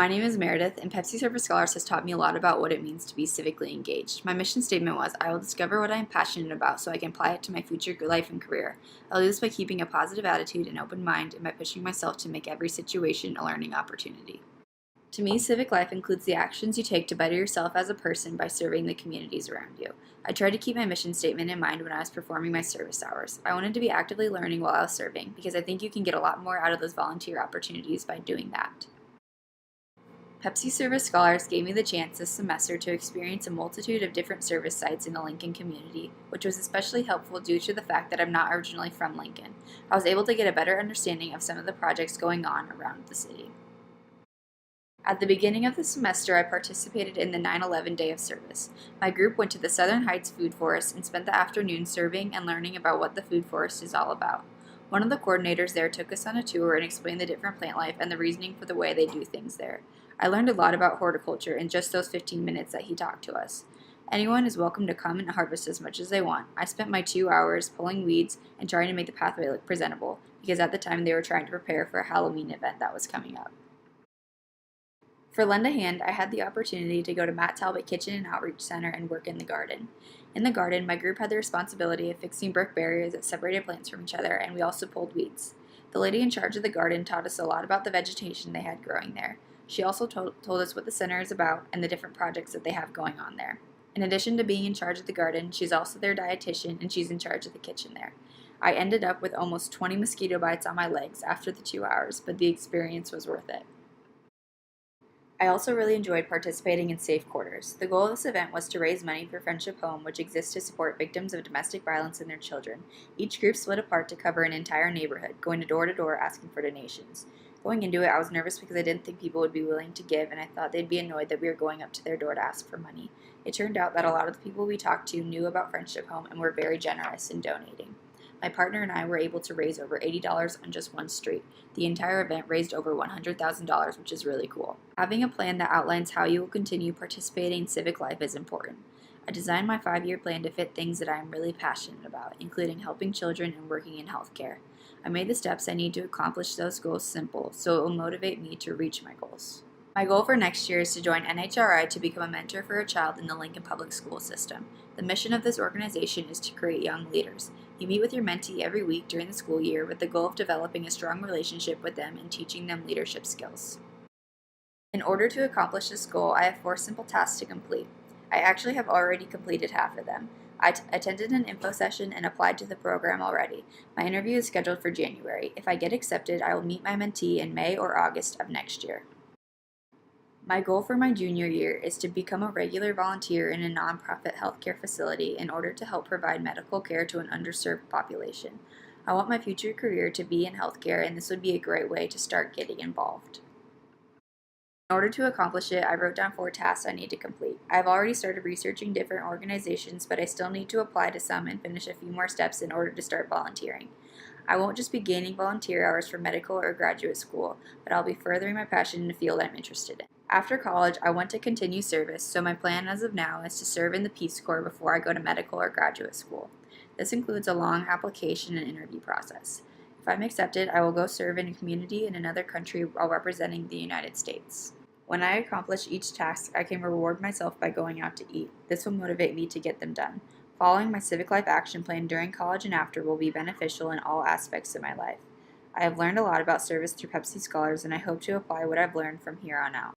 My name is Meredith, and Pepsi Service Scholars has taught me a lot about what it means to be civically engaged. My mission statement was, I will discover what I am passionate about so I can apply it to my future life and career. I'll do this by keeping a positive attitude and open mind and by pushing myself to make every situation a learning opportunity. To me, civic life includes the actions you take to better yourself as a person by serving the communities around you. I tried to keep my mission statement in mind when I was performing my service hours. I wanted to be actively learning while I was serving because I think you can get a lot more out of those volunteer opportunities by doing that. Pepsi Service Scholars gave me the chance this semester to experience a multitude of different service sites in the Lincoln community, which was especially helpful due to the fact that I'm not originally from Lincoln. I was able to get a better understanding of some of the projects going on around the city. At the beginning of the semester, I participated in the 9/11 Day of Service. My group went to the Southern Heights Food Forest and spent the afternoon serving and learning about what the food forest is all about. One of the coordinators there took us on a tour and explained the different plant life and the reasoning for the way they do things there. I learned a lot about horticulture in just those 15 minutes that he talked to us. Anyone is welcome to come and harvest as much as they want. I spent my 2 hours pulling weeds and trying to make the pathway look presentable, because at the time they were trying to prepare for a Halloween event that was coming up. For Lend a Hand, I had the opportunity to go to Matt Talbot Kitchen and Outreach Center and work in the garden. In the garden, my group had the responsibility of fixing brick barriers that separated plants from each other, and we also pulled weeds. The lady in charge of the garden taught us a lot about the vegetation they had growing there. She also told us what the center is about and the different projects that they have going on there. In addition to being in charge of the garden, she's also their dietitian and she's in charge of the kitchen there. I ended up with almost 20 mosquito bites on my legs after the 2 hours, but the experience was worth it. I also really enjoyed participating in Safe Quarters. The goal of this event was to raise money for Friendship Home, which exists to support victims of domestic violence and their children. Each group split apart to cover an entire neighborhood, going door to door asking for donations. Going into it, I was nervous because I didn't think people would be willing to give, and I thought they'd be annoyed that we were going up to their door to ask for money. It turned out that a lot of the people we talked to knew about Friendship Home and were very generous in donating. My partner and I were able to raise over $80 on just one street. The entire event raised over $100,000, which is really cool. Having a plan that outlines how you will continue participating in civic life is important. I designed my 5-year plan to fit things that I am really passionate about, including helping children and working in healthcare. I made the steps I need to accomplish those goals simple, so it will motivate me to reach my goals. My goal for next year is to join NHRI to become a mentor for a child in the Lincoln Public School system. The mission of this organization is to create young leaders. You meet with your mentee every week during the school year with the goal of developing a strong relationship with them and teaching them leadership skills. In order to accomplish this goal, I have 4 simple tasks to complete. I actually have already completed half of them. I attended an info session and applied to the program already. My interview is scheduled for January. If I get accepted, I will meet my mentee in May or August of next year. My goal for my junior year is to become a regular volunteer in a nonprofit healthcare facility in order to help provide medical care to an underserved population. I want my future career to be in healthcare, and this would be a great way to start getting involved. In order to accomplish it, I wrote down 4 tasks I need to complete. I've already started researching different organizations, but I still need to apply to some and finish a few more steps in order to start volunteering. I won't just be gaining volunteer hours for medical or graduate school, but I'll be furthering my passion in a field I'm interested in. After college, I want to continue service, so my plan as of now is to serve in the Peace Corps before I go to medical or graduate school. This includes a long application and interview process. If I'm accepted, I will go serve in a community in another country while representing the United States. When I accomplish each task, I can reward myself by going out to eat. This will motivate me to get them done. Following my civic life action plan during college and after will be beneficial in all aspects of my life. I have learned a lot about service through Pepsi Scholars, and I hope to apply what I've learned from here on out.